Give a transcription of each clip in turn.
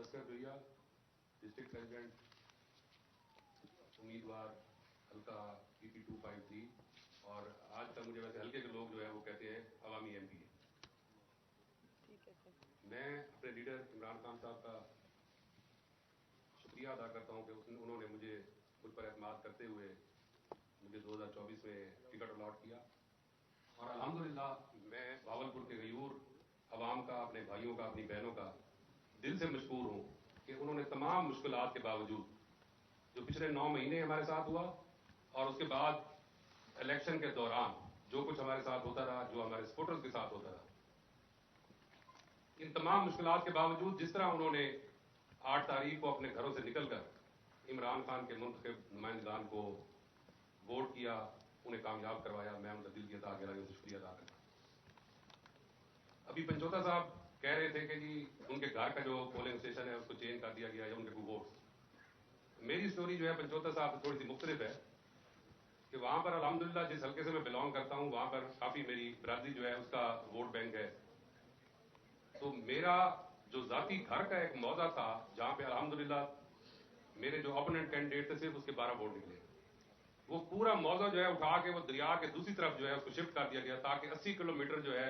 Asghar जोइया, district president, उम्मीदवार हल्का PP 253, और आज तक मुझे वैसे हल्के के लोग जो है वो कहते हैं अवामी MP है। मैं अपने लीडर इमरान खान साहब का शुक्रिया अदा करता हूं कि उन्होंने मुझ पर एतमाद करते हुए मुझे 2024 में टिकट अलॉट किया, और अल्हम्दुलिल्लाह मैं भावलपुर के गयूर अवाम का, अपने भाइयों का, अपनी बहनों का दिल से मशकूर हूं कि उन्होंने तमाम मुश्किलात के बावजूद जो पिछले 9 महीने हमारे साथ हुआ और उसके बाद इलेक्शन के दौरान जो कुछ हमारे साथ होता रहा, जो हमारे सपोर्टर्स के साथ होता रहा, इन तमाम मुश्किलात के बावजूद जिस तरह उन्होंने 8 तारीख को अपने घरों से निकलकर इमरान खान के मुंतखब नुमाइंदगान को वोट किया, उन्हें कामयाब करवाया, मैं उनका दिल की अता गहराइयों से शुक्रिया अदा करता हूं। अभी पंचोता साहब कह रहे थे कि जी उनके घर का जो पोलिंग स्टेशन है उसको चेंज कर दिया गया या उनके वोट्स। मेरी स्टोरी जो है पंचोता साहब थोड़ी सी मुख्तलिफ है कि वहां पर अल्हम्दुलिल्लाह जिस हल्के से मैं बिलोंग करता हूं वहां पर काफी मेरी बरादरी जो है उसका वोट बैंक है। तो मेरा जो जाती घर का एक मौजा था जहां पे अल्हम्दुलिल्लाह मेरे जो ओपोनेंट कैंडिडेट थे सिर्फ उसके 12 वोट निकले, वो पूरा मौजा जो है उठा के वो दरिया के दूसरी तरफ जो है उसको शिफ्ट कर दिया गया ताकि 80 किलोमीटर जो है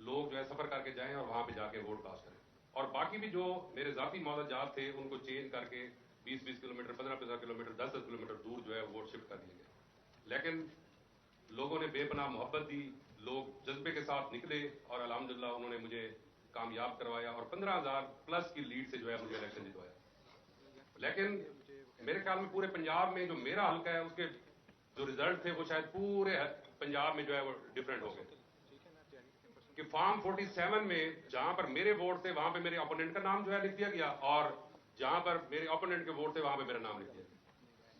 लोग जो है सफर करके जाएं और वहां पे जाके वोट कास्ट करें, और बाकी भी जो मेरे जाती मौजाजात थे उनको चेंज करके 20-20 किलोमीटर, 15-15 किलोमीटर, 10-10 किलोमीटर दूर जो है वोट शिफ्ट कर दिए गए। लेकिन लोगों ने बेपनाह मोहब्बत दी, लोग जज्बे के साथ निकले और अल्हम्दुलिल्लाह उन्होंने मुझे कामयाब करवाया और 15,000 प्लस की लीड से जो है मुझे इलेक्शन जितवाया। लेकिन मेरे ख्याल में पूरे पंजाब में जो मेरा हल्का है उसके जो रिजल्ट थे वो शायद पूरे पंजाब में जो है वो डिफरेंट हो गए कि फॉर्म 47 में जहां पर मेरे वोट थे वहां पे मेरे ओपोनेंट का नाम जो है लिख दिया गया, और जहां पर मेरे ओपोनेंट के वोट थे वहां पे मेरा नाम लिख दिया गया,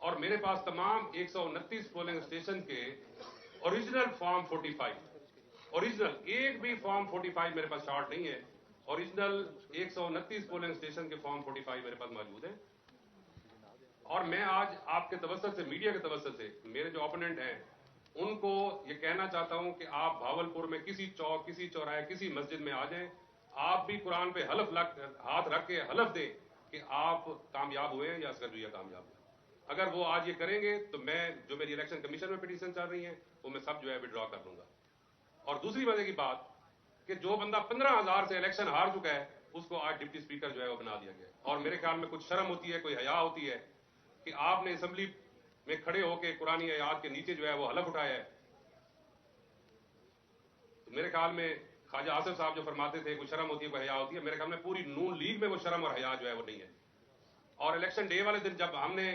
और मेरे पास तमाम 129 पोलिंग स्टेशन के ओरिजिनल फॉर्म 45, ओरिजिनल एक भी फॉर्म 45 मेरे पास शॉर्ट नहीं है, ओरिजिनल 129 पोलिंग स्टेशन के फॉर्म 45 मेरे पास मौजूद है। और मैं आज आपके तवज्जुह से, मीडिया के तवज्जुह से मेरे जो ओपोनेंट हैं उनको ये कहना चाहता हूं कि आप भावलपुर में किसी चौक, किसी चौराहे, किसी मस्जिद में आ जाएं, आप भी कुरान पे हाथ रख के हलफ दें कि आप कामयाब हुए हैं या असगर जोइया कामयाब हुए। अगर वो आज ये करेंगे तो मैं जो मेरी इलेक्शन कमीशन में पिटीशन चल रही है वो मैं सब जो है विड्रॉ कर लूंगा। और दूसरी मजे की बात कि जो बंदा 15,000 से इलेक्शन हार चुका है उसको आज डिप्टी स्पीकर जो है वो बना दिया गया, और मेरे ख्याल में कुछ शर्म होती है, कोई हया होती है कि आपने असेंबली में खड़े होकर कुरानी आयत के नीचे जो है वो हलफ उठाया है। तो मेरे ख्याल में ख्वाजा आसिफ साहब जो फरमाते थे कोई शर्म होती है, कोई हया होती है, मेरे ख्याल में पूरी नून लीग में वो शर्म और हया जो है वो नहीं है। और इलेक्शन डे वाले दिन जब हमने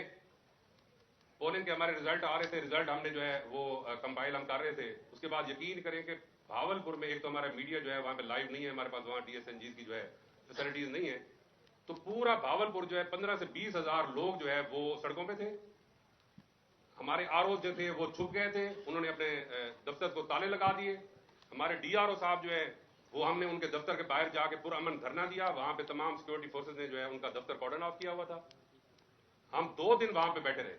पोलिंग के हमारे रिजल्ट आ रहे थे, रिजल्ट हमने जो है वो कंपाइल हम कर रहे थे, उसके बाद यकीन करें कि भावलपुर में एक तो हमारा मीडिया जो है वहां पे लाइव नहीं है, हमारे पास वहां DSNG की जो है फैसिलिटीज नहीं है, तो पूरा भावलपुर जो है 15 से 20 हजार लोग जो है वो सड़कों पे थे। हमारे RO जो थे वो छुप गए थे, उन्होंने अपने दफ्तर को ताले लगा दिए। हमारे DRO साहब जो है वो हमने उनके दफ्तर के बाहर जाके पुरअमन धरना दिया, वहां पे तमाम सिक्योरिटी फोर्सेज ने जो है उनका दफ्तर कॉर्डन ऑफ किया हुआ था। हम 2 दिन वहां पे बैठे रहे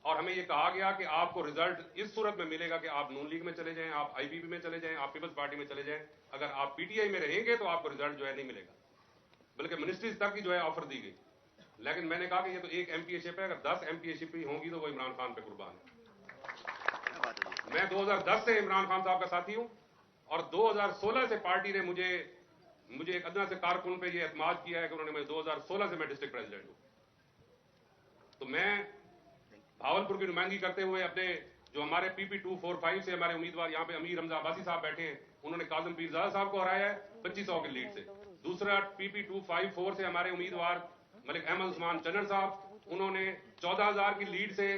और हमें ये कहा गया कि आपको रिजल्ट इस सूरत में मिलेगा कि आप नून लीग में चले जाएं, आप IPP में चले जाएं, आप पीपल्स पार्टी में चले जाएं, अगर आप PTI में रहेंगे तो आपको रिजल्ट जो है नहीं मिलेगा, बल्कि मिनिस्ट्रीज तक की जो है ऑफर दी गई। लेकिन मैंने कहा कि ये तो एक MPA-शिप है, अगर 10 MPA-शिप होंगी तो वो इमरान खान पे कुर्बान है। मैं 2010 से इमरान खान साहब का साथी हूं और 2016 से पार्टी ने मुझे एक अदना से कारकुन पे ये एतमाद किया है कि उन्होंने मुझे 2016 से मैं डिस्ट्रिक्ट प्रेसिडेंट हूं। तो मैं भावलपुर की नुमाइंदगी करते हुए अपने जो हमारे PP 245 से हमारे उम्मीदवार यहाँ पे अमीर हमजा अब्बासी साहब बैठे हैं, उन्होंने काजिम पीरजादा साहब को हराया है 2500 की लीड से। दूसरा PP 254 से हमारे उम्मीदवार मलिक अहमद उस्मान चन्नर साहब, उन्होंने 14,000 की लीड से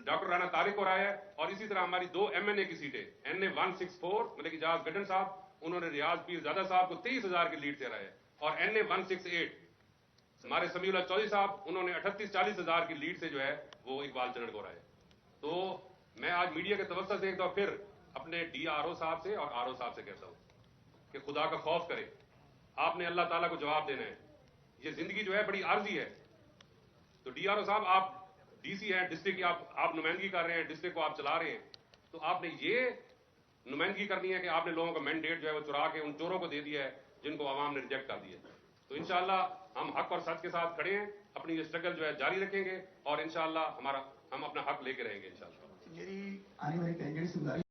डॉक्टर राना तारिक को हराया है। और इसी तरह हमारी 2 MNA की सीटें NA 164 मलिक इजाज गड्ढन साहब, उन्होंने रियाज पीरजादा साहब को 23,000 की लीड से हराया है, और NA 168 हमारे समीउल्लाह चौधरी साहब, उन्होंने 38-40,000 की लीड से जो है वो इकबाल चन्नर को हराया। तो मैं आज मीडिया के तवज्जो से एक बार फिर अपने DRO साहब से और RO साहब से कहता हूं कि खुदा का खौफ करें, आपने अल्लाह ताला को जवाब देना है। ये जिंदगी जो है बड़ी आर्जी है। तो DRO साहब, आप DC हैं, डिस्ट्रिक्ट की आप नुमाइंदगी कर रहे हैं, डिस्ट्रिक्ट को आप चला रहे हैं, तो आपने ये नुमाइंदगी करनी है कि आपने लोगों का मैंडेट जो है वो चुरा के उन चोरों को दे दिया है जिनको आवाम ने रिजेक्ट कर दिया। तो इंशाअल्लाह हम हक और सच के साथ खड़े हैं, अपनी ये स्ट्रगल जो है जारी रखेंगे और इंशाअल्लाह हम अपना हक लेके रहेंगे इंशाअल्लाह। मेरी आने वाली कैंडिडेट्स